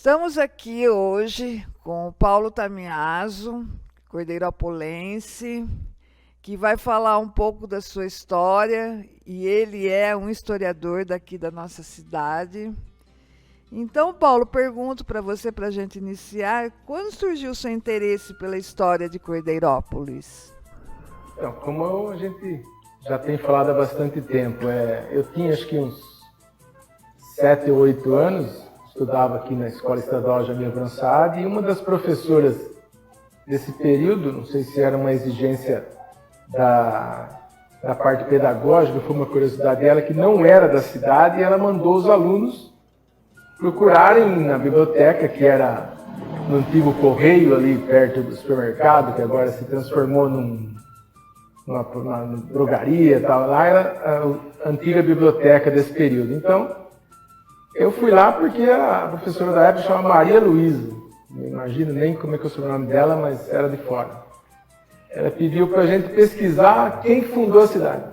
Estamos aqui hoje com o Paulo Tamiaso, cordeiropolense, que vai falar um pouco da sua história, e ele é um historiador daqui da nossa cidade. Então, Paulo, pergunto para você, para a gente iniciar, quando surgiu o seu interesse pela história de Cordeirópolis? Então, como a gente já tem falado há bastante tempo, eu tinha acho que uns 7 ou 8 anos, estudava aqui na Escola Estadual Jamil Avançado, e uma das professoras desse período, não sei se era uma exigência da parte pedagógica, foi uma curiosidade dela, que não era da cidade, e ela mandou os alunos procurarem na biblioteca, que era no antigo Correio, ali perto do supermercado, que agora se transformou numa drogaria e tal. Lá era a antiga biblioteca desse período. Então, eu fui lá porque a professora da época chamava Maria Luísa. Não imagino nem como é que é o sobrenome dela, mas era de fora. Ela pediu para a gente pesquisar quem fundou a cidade.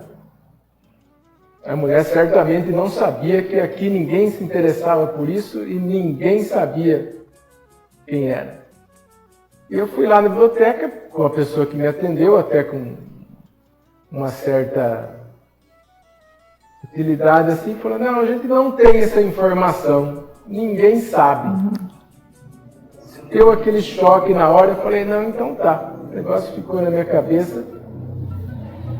A mulher certamente não sabia que aqui ninguém se interessava por isso e ninguém sabia quem era. E eu fui lá na biblioteca com a pessoa que me atendeu, até com uma certa utilidade assim, falou: não, a gente não tem essa informação, ninguém sabe. Deu aquele choque na hora, eu falei: não, então tá. O negócio ficou na minha cabeça.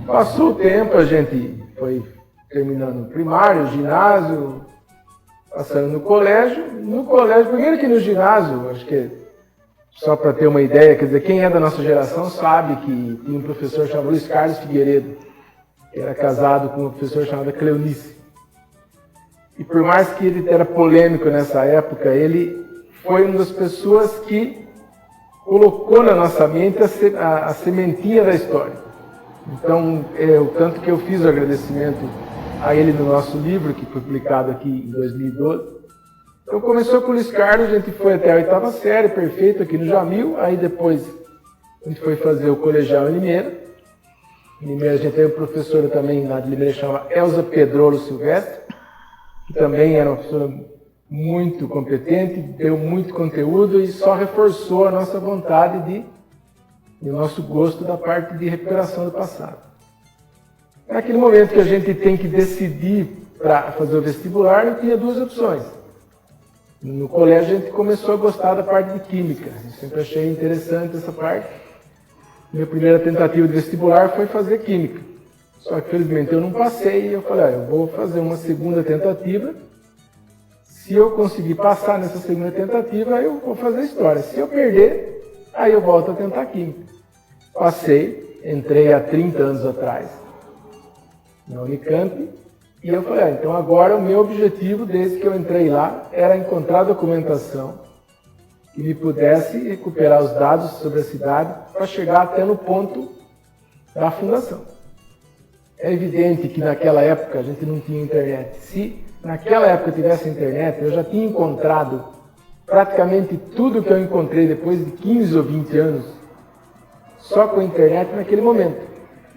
Passou o tempo, a gente foi terminando o primário, o ginásio, passando no colégio. No colégio, primeiro que no ginásio, acho que só para ter uma ideia, quer dizer, quem é da nossa geração sabe que tinha um professor chamado Luiz Carlos Figueiredo, que era casado com uma professora chamada Cleonice. E por mais que ele era polêmico nessa época, ele foi uma das pessoas que colocou na nossa mente a sementinha da história. Então, o tanto que eu fiz o agradecimento a ele no nosso livro, que foi publicado aqui em 2012. Então começou com o Luiz Carlos, a gente foi até a 8ª série, perfeito, aqui no Jamil. Aí depois a gente foi fazer o colegial em Limeira. Em Limeira a gente tem uma professora também lá de Limeira, chama Elza Pedrolo Silvestre, que também era uma professora muito competente, deu muito conteúdo e só reforçou a nossa vontade e o nosso gosto da parte de recuperação do passado. Naquele momento que a gente tem que decidir para fazer o vestibular, eu tinha 2 opções. No colégio a gente começou a gostar da parte de química. Eu sempre achei interessante essa parte. Minha primeira tentativa de vestibular foi fazer química. Só que felizmente eu não passei e eu falei: eu vou fazer uma segunda tentativa. Se eu conseguir passar nessa segunda tentativa, eu vou fazer história. Se eu perder, aí eu volto a tentar química. Passei, entrei há 30 anos atrás na Unicamp, e eu falei: então agora o meu objetivo, desde que eu entrei lá, era encontrar documentação que me pudesse recuperar os dados sobre a cidade para chegar até no ponto da fundação. É evidente que naquela época a gente não tinha internet. Se naquela época tivesse internet, eu já tinha encontrado praticamente tudo que eu encontrei depois de 15 ou 20 anos só com a internet naquele momento.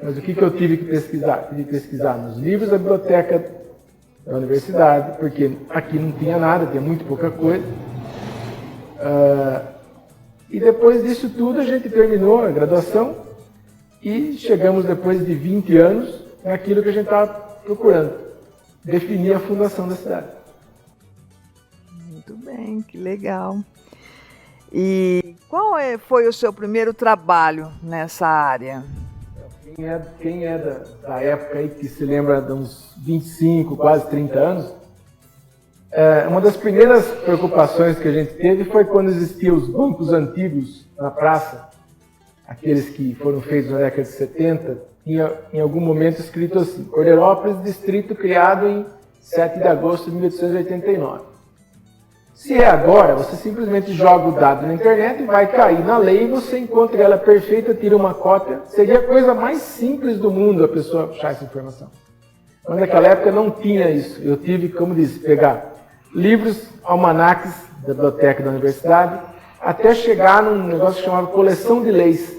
Mas o que eu tive que pesquisar? Tive que pesquisar nos livros da biblioteca da universidade, porque aqui não tinha nada, tinha muito pouca coisa. E depois disso tudo a gente terminou a graduação e chegamos depois de 20 anos naquilo que a gente estava procurando, definir a fundação da cidade. Muito bem, que legal. E qual foi o seu primeiro trabalho nessa área? Quem é da época aí que se lembra de uns 25, quase 30 anos, uma das primeiras preocupações que a gente teve foi quando existiam os bancos antigos na praça, aqueles que foram feitos na década de 70, tinha em algum momento escrito assim: Cordeirópolis, distrito criado em 7 de agosto de 1889. Se é agora, você simplesmente joga o dado na internet e vai cair na lei e você encontra ela perfeita, tira uma cópia. Seria a coisa mais simples do mundo a pessoa achar essa informação. Mas naquela época não tinha isso. Eu tive, como disse, pegar livros, almanaques da biblioteca da universidade, até chegar num negócio chamado coleção de leis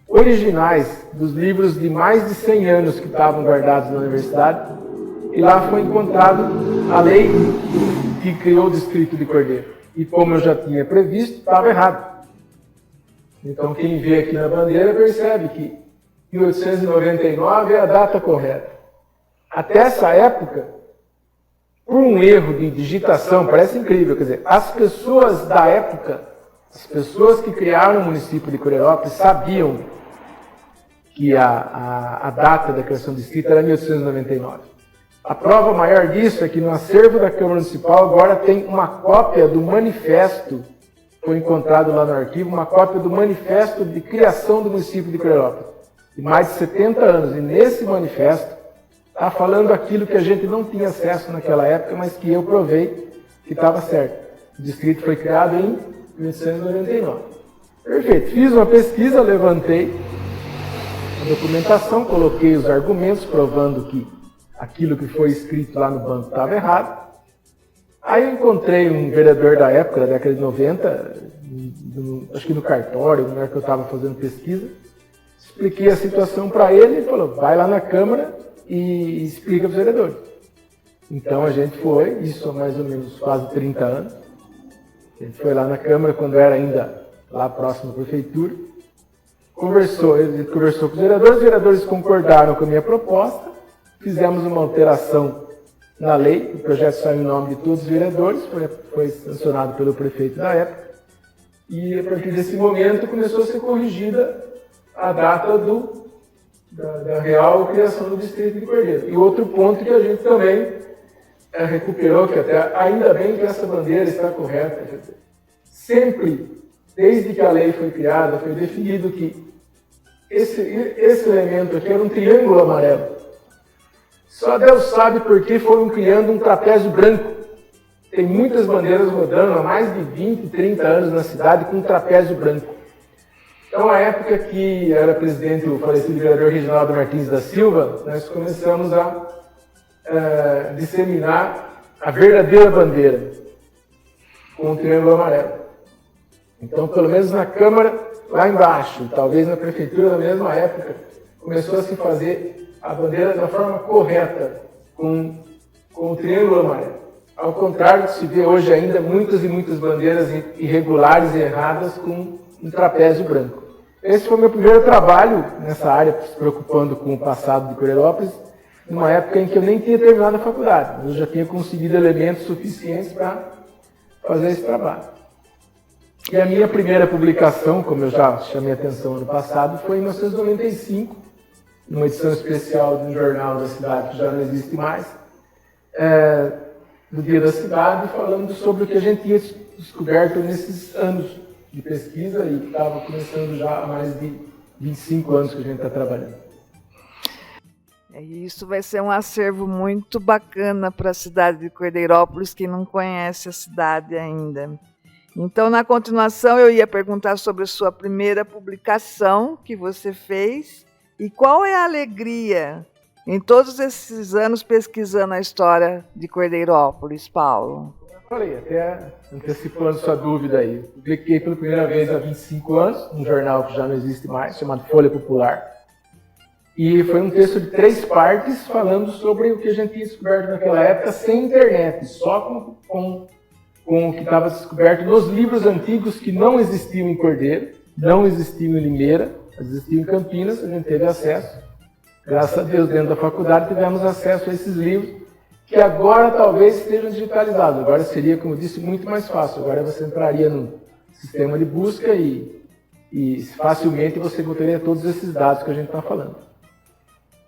originais dos livros de mais de 100 anos que estavam guardados na universidade. E lá foi encontrado a lei que criou o distrito de Cordeiro. e como eu já tinha previsto, estava errado. Então quem vê aqui na bandeira percebe que 1899 é a data correta. Até essa época, por um erro de digitação, parece incrível, quer dizer, as pessoas da época, as pessoas que criaram o município de Coreirópolis sabiam que a data da criação do distrito era 1899. A prova maior disso é que no acervo da Câmara Municipal agora tem uma cópia do manifesto, foi encontrado lá no arquivo, uma cópia do manifesto de criação do município de Coreirópolis, de mais de 70 anos. E nesse manifesto está falando aquilo que a gente não tinha acesso naquela época, mas que eu provei que estava certo. O distrito foi criado em 1899. Perfeito. Fiz uma pesquisa, levantei a documentação, coloquei os argumentos provando que aquilo que foi escrito lá no banco estava errado. Aí eu encontrei um vereador da época, da década de 90, acho que no cartório, no lugar que eu estava fazendo pesquisa. Expliquei a situação para ele e ele falou, vai lá na Câmara e explica para os vereadores. Então a gente foi, isso há mais ou menos quase 30 anos. A gente foi lá na Câmara, quando era ainda lá próximo à Prefeitura. Ele conversou com os vereadores concordaram com a minha proposta, fizemos uma alteração na lei, o projeto saiu em nome de todos os vereadores, foi sancionado pelo prefeito da época, e a partir desse momento começou a ser corrigida a data da real criação do distrito de Cordeiro. E outro ponto que a gente também recuperou, que até ainda bem que essa bandeira está correta. Sempre, desde que a lei foi criada, foi definido que esse elemento aqui era um triângulo amarelo. Só Deus sabe por que foram criando um trapézio branco. Tem muitas bandeiras rodando há mais de 20, 30 anos na cidade com um trapézio branco. Então, na época que era presidente o falecido vereador Reginaldo Martins da Silva, nós começamos a disseminar a verdadeira bandeira com o triângulo amarelo. Então, pelo menos na Câmara, lá embaixo, talvez na Prefeitura da mesma época, começou a se fazer a bandeira da forma correta, com o triângulo amarelo. Ao contrário, se vê hoje ainda muitas e muitas bandeiras irregulares e erradas com um trapézio branco. Esse foi o meu primeiro trabalho nessa área, se preocupando com o passado de Coreirópolis, numa época em que eu nem tinha terminado a faculdade. Eu já tinha conseguido elementos suficientes para fazer esse trabalho. E a minha primeira publicação, como eu já chamei a atenção ano passado, foi em 1995, numa edição especial de um jornal da cidade que já não existe mais, do Dia da Cidade, falando sobre o que a gente tinha descoberto nesses anos de pesquisa e que estava começando já há mais de 25 anos que a gente está trabalhando. Isso vai ser um acervo muito bacana para a cidade de Cordeirópolis, que não conhece a cidade ainda. Então, na continuação, eu ia perguntar sobre a sua primeira publicação que você fez e qual é a alegria em todos esses anos pesquisando a história de Cordeirópolis, Paulo. Falei, até antecipando sua dúvida aí. Publiquei pela primeira vez há 25 anos, um jornal que já não existe mais, chamado Folha Popular. E foi um texto de 3 partes falando sobre o que a gente tinha descoberto naquela época sem internet, só com o que estava descoberto nos livros antigos que não existiam em Cordeiro, não existiam em Limeira, existiam em Campinas, a gente teve acesso. Graças a Deus, dentro da faculdade, tivemos acesso a esses livros, que agora talvez estejam digitalizados. Agora seria, como eu disse, muito mais fácil. Agora você entraria no sistema de busca e facilmente você encontraria todos esses dados que a gente está falando.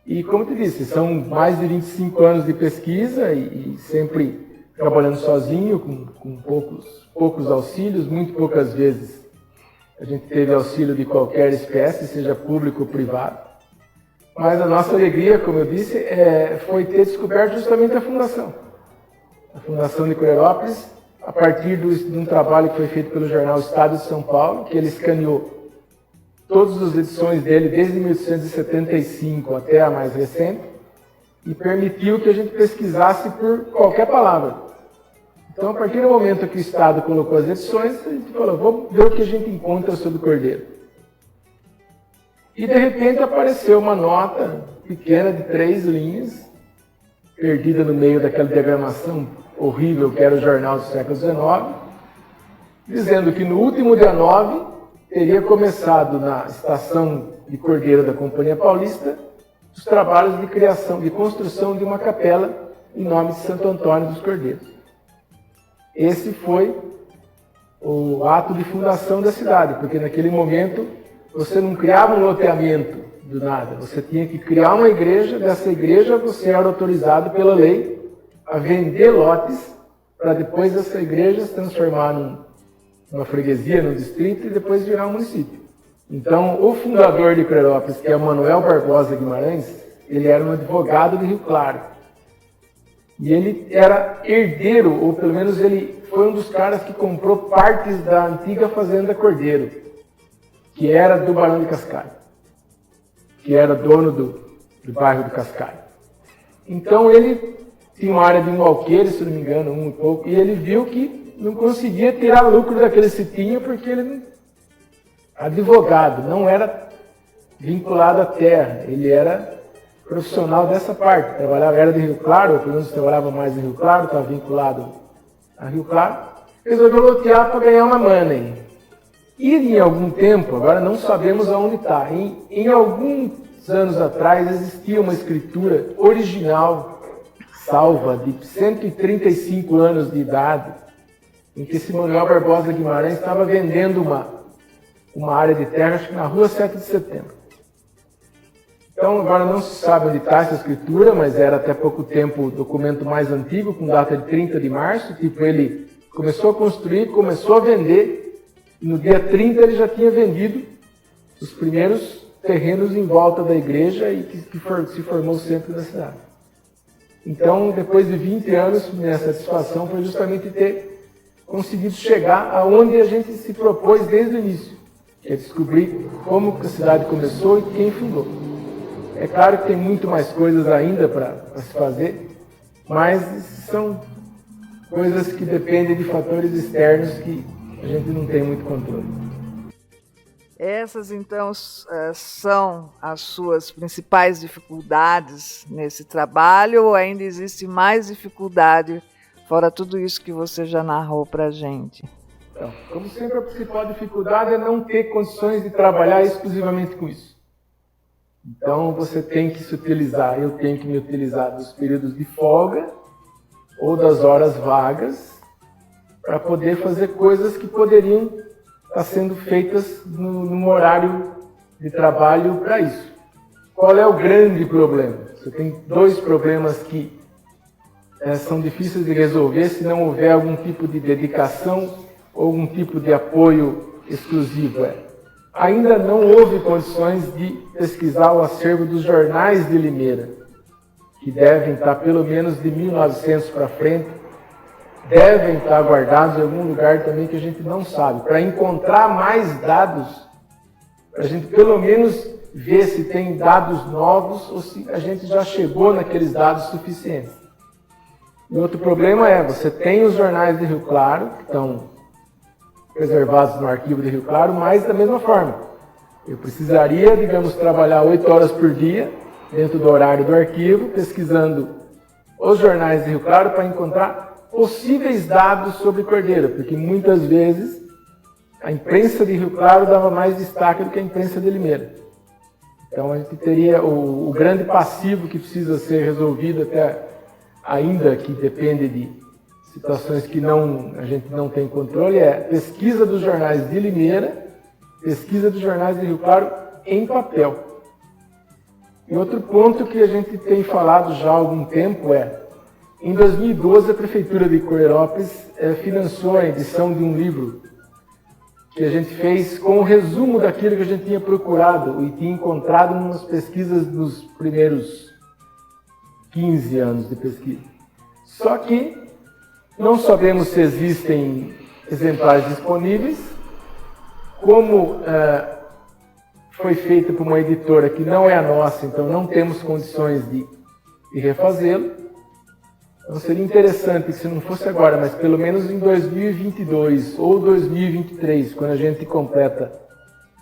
E como eu te disse, são mais de 25 anos de pesquisa e sempre trabalhando sozinho, com poucos auxílios, muito poucas vezes a gente teve auxílio de qualquer espécie, seja público ou privado. Mas a nossa alegria, como eu disse, foi ter descoberto justamente a Fundação. A Fundação de Coreirópolis, a partir de um trabalho que foi feito pelo jornal Estado de São Paulo, que ele escaneou todas as edições dele, desde 1875 até a mais recente, e permitiu que a gente pesquisasse por qualquer palavra. Então, a partir do momento que o Estado colocou as edições, a gente falou, vamos ver o que a gente encontra sobre o Cordeiro. E, de repente, apareceu uma nota pequena de 3 linhas, perdida no meio daquela diagramação horrível que era o jornal do século XIX, dizendo que no último dia 9 teria começado na estação de Cordeiro da Companhia Paulista os trabalhos de criação, de construção de uma capela em nome de Santo Antônio dos Cordeiros. Esse foi o ato de fundação da cidade, porque naquele momento você não criava um loteamento do nada, você tinha que criar uma igreja, dessa igreja você era autorizado pela lei a vender lotes para depois essa igreja se transformar numa freguesia, num distrito e depois virar um município. Então, o fundador de Coreirópolis, que é Manuel Barbosa Guimarães, ele era um advogado de Rio Claro. E ele era herdeiro, ou pelo menos ele foi um dos caras que comprou partes da antiga Fazenda Cordeiro, que era do Barão de Cascalho, que era dono do bairro do Cascalho. Então ele tinha uma área de um alqueire, se não me engano, um e pouco, e ele viu que não conseguia tirar lucro daquele sitinho porque ele, advogado, não era vinculado à terra, ele era profissional dessa parte, trabalhava, era de Rio Claro, ou pelo menos trabalhava mais em Rio Claro, estava vinculado a Rio Claro, resolveu lotear para ganhar uma money. E em algum tempo, agora não sabemos aonde está, em alguns anos atrás existia uma escritura original, salva, de 135 anos de idade, em que esse Manuel Barbosa Guimarães estava vendendo uma área de terra, acho que na rua 7 de setembro. Então agora não se sabe onde está essa escritura, mas era até pouco tempo o documento mais antigo, com data de 30 de março, tipo ele começou a construir, começou a vender, e no dia 30 ele já tinha vendido os primeiros terrenos em volta da igreja e que se formou o centro da cidade. Então, depois de 20 anos, minha satisfação foi justamente ter conseguido chegar aonde a gente se propôs desde o início, que é descobrir como a cidade começou e quem fundou. É claro que tem muito mais coisas ainda para se fazer, mas são coisas que dependem de fatores externos que a gente não tem muito controle. Essas, então, são as suas principais dificuldades nesse trabalho, ou ainda existe mais dificuldade, fora tudo isso que você já narrou para a gente? Então, como sempre, a principal dificuldade é não ter condições de trabalhar exclusivamente com isso. Então, você tem que se utilizar, eu tenho que me utilizar dos períodos de folga ou das horas vagas para poder fazer coisas que poderiam estar sendo feitas num horário de trabalho para isso. Qual é o grande problema? Você tem dois problemas que são difíceis de resolver se não houver algum tipo de dedicação ou algum tipo de apoio exclusivo. Ainda não houve condições de pesquisar o acervo dos jornais de Limeira, que devem estar pelo menos de 1900 para frente, devem estar guardados em algum lugar também que a gente não sabe, para encontrar mais dados, para a gente pelo menos ver se tem dados novos ou se a gente já chegou naqueles dados suficientes. E outro problema você tem os jornais de Rio Claro, que estão preservados no arquivo de Rio Claro, mas da mesma forma. Eu precisaria, digamos, trabalhar 8 horas por dia, dentro do horário do arquivo, pesquisando os jornais de Rio Claro para encontrar possíveis dados sobre Cordeiro, porque muitas vezes a imprensa de Rio Claro dava mais destaque do que a imprensa de Limeira. Então a gente teria o grande passivo que precisa ser resolvido, até ainda que depende de situações que a gente não tem controle, pesquisa dos jornais de Limeira, pesquisa dos jornais de Rio Claro em papel. E outro ponto que a gente tem falado já há algum tempo em 2012 a Prefeitura de Coreirópolis financiou a edição de um livro que a gente fez com o resumo daquilo que a gente tinha procurado e tinha encontrado nas pesquisas dos primeiros 15 anos de pesquisa. Só que não sabemos se existem exemplares disponíveis, como foi feito por uma editora que não é a nossa, então não temos condições de refazê-lo. Então seria interessante, se não fosse agora, mas pelo menos em 2022 ou 2023, quando a gente completa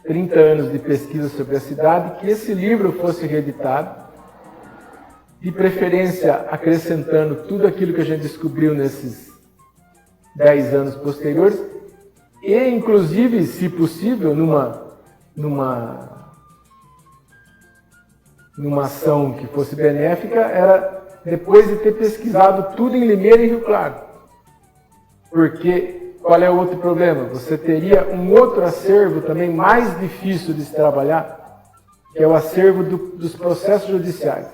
30 anos de pesquisa sobre a cidade, que esse livro fosse reeditado, de preferência acrescentando tudo aquilo que a gente descobriu nesses 10 anos posteriores, E, inclusive, se possível, numa ação que fosse benéfica, era depois de ter pesquisado tudo em Limeira e Rio Claro. Porque, qual é o outro problema? Você teria um outro acervo também mais difícil de se trabalhar, que é o acervo dos processos judiciais.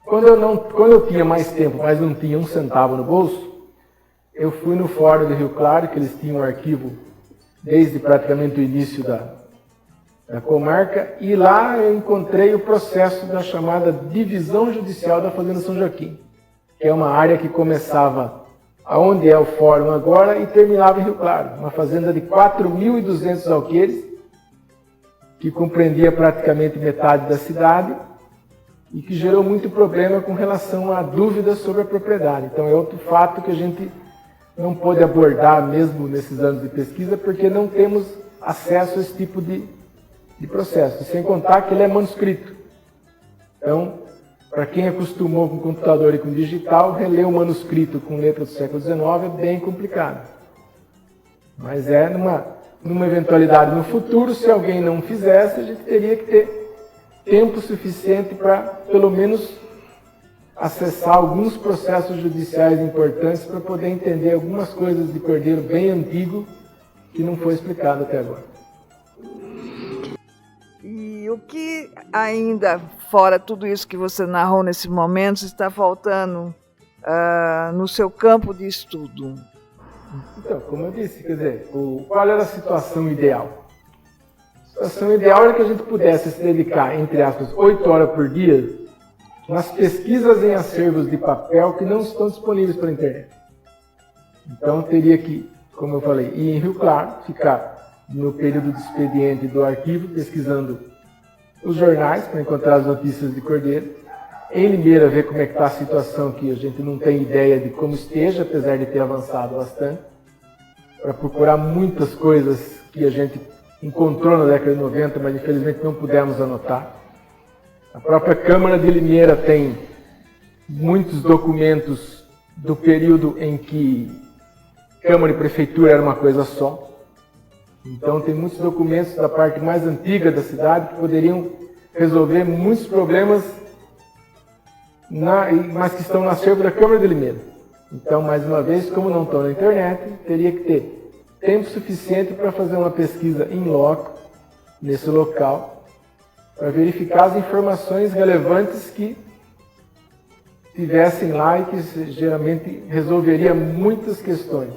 Quando eu tinha mais tempo, mas não tinha um centavo no bolso, eu fui no Fórum de Rio Claro, que eles tinham um arquivo desde praticamente o início da comarca, e lá eu encontrei o processo da chamada Divisão Judicial da Fazenda São Joaquim, que é uma área que começava aonde é o Fórum agora e terminava em Rio Claro, uma fazenda de 4.200 alqueires, que compreendia praticamente metade da cidade e que gerou muito problema com relação a dúvidas sobre a propriedade. Então é outro fato que a gente não pôde abordar mesmo nesses anos de pesquisa, porque não temos acesso a esse tipo de processo, sem contar que ele é manuscrito. Então, para quem acostumou com computador e com digital, reler um manuscrito com letra do século XIX é bem complicado. Mas é numa eventualidade no futuro, se alguém não fizesse, a gente teria que ter tempo suficiente para, pelo menos, acessar alguns processos judiciais importantes para poder entender algumas coisas de Cordeiro bem antigo que não foi explicado até agora. E o que ainda, fora tudo isso que você narrou nesse momento, está faltando no seu campo de estudo? Então, como eu disse, quer dizer, qual era a situação ideal? A situação ideal era que a gente pudesse se dedicar, entre aspas, 8 horas por dia nas pesquisas em acervos de papel que não estão disponíveis pela internet. Então, teria que, como eu falei, ir em Rio Claro, ficar no período de expediente do arquivo, pesquisando os jornais para encontrar as notícias de Cordeiro. Em Limeira, ver como é que está a situação, que a gente não tem ideia de como esteja, apesar de ter avançado bastante, para procurar muitas coisas que a gente encontrou na década de 90, mas infelizmente não pudemos anotar. A própria Câmara de Limeira tem muitos documentos do período em que Câmara e Prefeitura era uma coisa só. Então tem muitos documentos da parte mais antiga da cidade que poderiam resolver muitos problemas, mas que estão no acervo da Câmara de Limeira. Então, mais uma vez, como não estão na internet, teria que ter tempo suficiente para fazer uma pesquisa in loco, nesse local, para verificar as informações relevantes que tivessem lá e que geralmente resolveria muitas questões.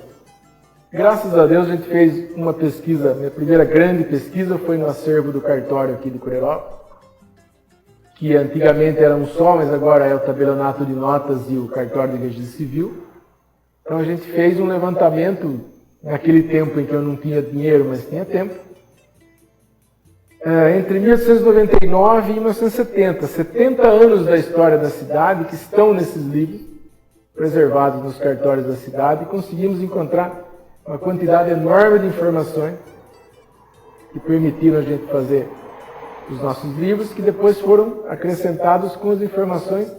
Graças a Deus a gente fez uma pesquisa, minha primeira grande pesquisa foi no acervo do cartório aqui de Coreirópolis, que antigamente era um só, mas agora é o tabelionato de notas e o cartório de registro civil. Então a gente fez um levantamento, naquele tempo em que eu não tinha dinheiro, mas tinha tempo, entre 1899 e 1970, 70 anos da história da cidade que estão nesses livros, preservados nos cartórios da cidade, e conseguimos encontrar uma quantidade enorme de informações que permitiram a gente fazer os nossos livros, que depois foram acrescentados com as informações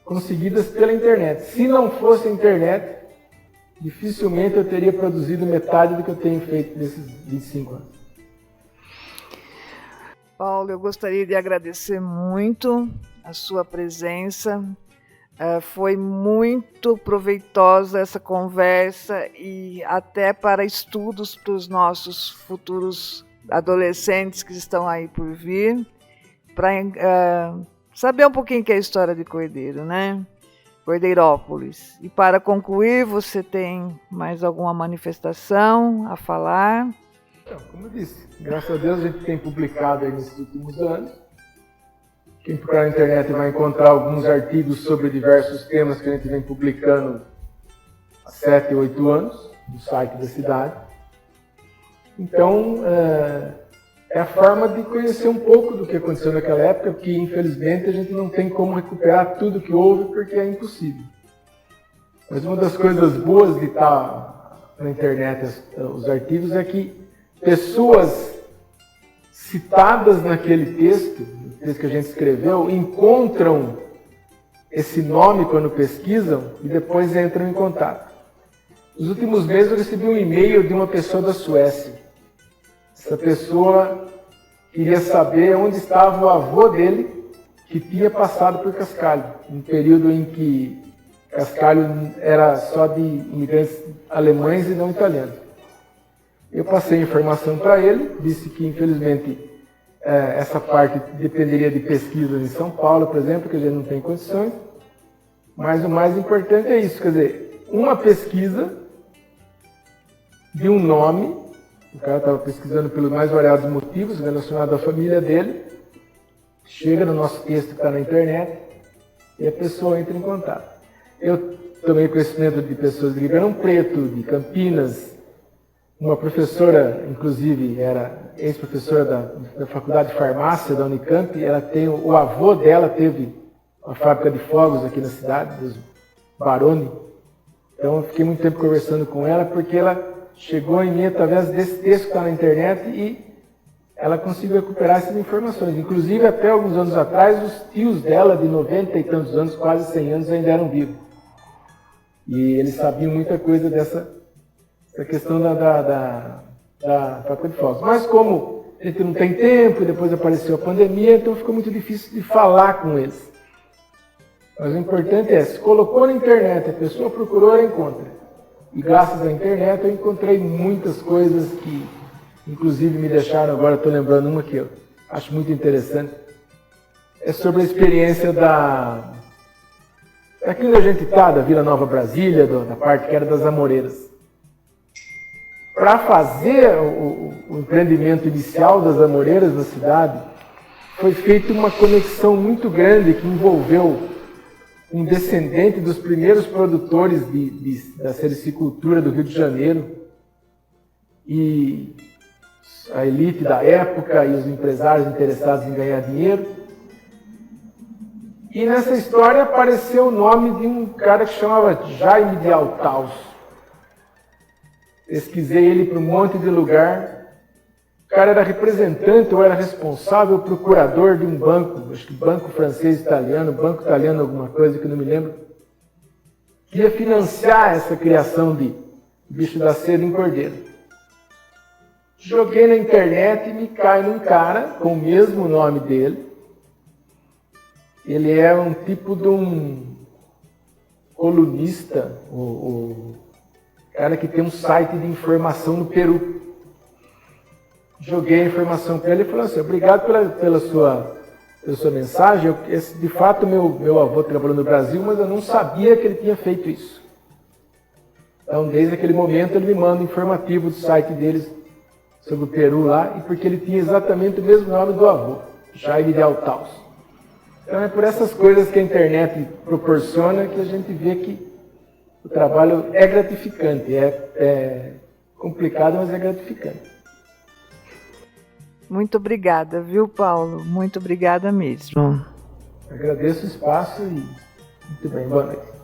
conseguidas pela internet. Se não fosse a internet, dificilmente eu teria produzido metade do que eu tenho feito nesses 25 anos. Paulo, eu gostaria de agradecer muito a sua presença. Foi muito proveitosa essa conversa e até para estudos para os nossos futuros adolescentes que estão aí por vir, para saber um pouquinho que é a história de Cordeiro, né? Cordeirópolis. E para concluir, você tem mais alguma manifestação a falar? Então, como eu disse, graças a Deus a gente tem publicado aí nesses últimos anos. Quem procurar na internet vai encontrar alguns artigos sobre diversos temas que a gente vem publicando há 7, 8 anos no site da cidade. Então, é a forma de conhecer um pouco do que aconteceu naquela época, que infelizmente a gente não tem como recuperar tudo que houve, porque é impossível. Mas uma das coisas boas de estar na internet os artigos é que pessoas citadas naquele texto que a gente escreveu, encontram esse nome quando pesquisam e depois entram em contato. Nos últimos meses eu recebi um e-mail de uma pessoa da Suécia. Essa pessoa queria saber onde estava o avô dele, que tinha passado por Cascalho, um período em que Cascalho era só de imigrantes alemães e não italianos. Eu passei a informação para ele, disse que infelizmente essa parte dependeria de pesquisas em São Paulo, por exemplo, que a gente não tem condições, mas o mais importante é isso, quer dizer, uma pesquisa de um nome, o cara estava pesquisando pelos mais variados motivos relacionados à família dele, chega no nosso texto que está na internet e a pessoa entra em contato. Eu tomei conhecimento de pessoas de Ribeirão Preto, de Campinas, uma professora, inclusive, era ex-professora da Faculdade de Farmácia da Unicamp, o avô dela teve uma fábrica de fogos aqui na cidade, dos Baroni. Então eu fiquei muito tempo conversando com ela, porque ela chegou em mim através desse texto que está na internet e ela conseguiu recuperar essas informações. Inclusive, até alguns anos atrás, os tios dela, de 90 e tantos anos, quase 100 anos, ainda eram vivos. E eles sabiam muita coisa dessa questão da fábrica de fogos. Mas como a gente não tem tempo, e depois apareceu a pandemia, então ficou muito difícil de falar com eles. Mas o importante é, se colocou na internet, a pessoa procurou, ela encontra. E graças à internet eu encontrei muitas coisas que, inclusive, me deixaram, agora estou lembrando uma que eu acho muito interessante. É sobre a experiência daqui onde a gente está, da Vila Nova Brasília, da parte que era das Amoreiras. Para fazer o empreendimento inicial das Amoreiras na cidade, foi feita uma conexão muito grande que envolveu um descendente dos primeiros produtores da sericicultura do Rio de Janeiro e a elite da época e os empresários interessados em ganhar dinheiro. E nessa história apareceu o nome de um cara que chamava Jaime de Altaus. Pesquisei ele para um monte de lugar. O cara era representante ou era responsável, procurador de um banco, acho que banco francês italiano, banco italiano alguma coisa que eu não me lembro, que ia financiar essa criação de bicho da seda em cordeiro. Joguei na internet e me cai num cara com o mesmo nome dele. Ele é um tipo de um colunista, o cara que tem um site de informação no Peru. Joguei a informação para ele e falei assim, obrigado pela sua mensagem. De fato, meu avô trabalhou no Brasil, mas eu não sabia que ele tinha feito isso. Então, desde aquele momento, ele me manda um informativo do site deles sobre o Peru lá, e porque ele tinha exatamente o mesmo nome do avô, Jaime de Altaus. Então, é por essas coisas que a internet proporciona que a gente vê que o trabalho é gratificante, é complicado, mas é gratificante. Muito obrigada, viu, Paulo? Muito obrigada mesmo. Agradeço o espaço e muito bem, boa noite.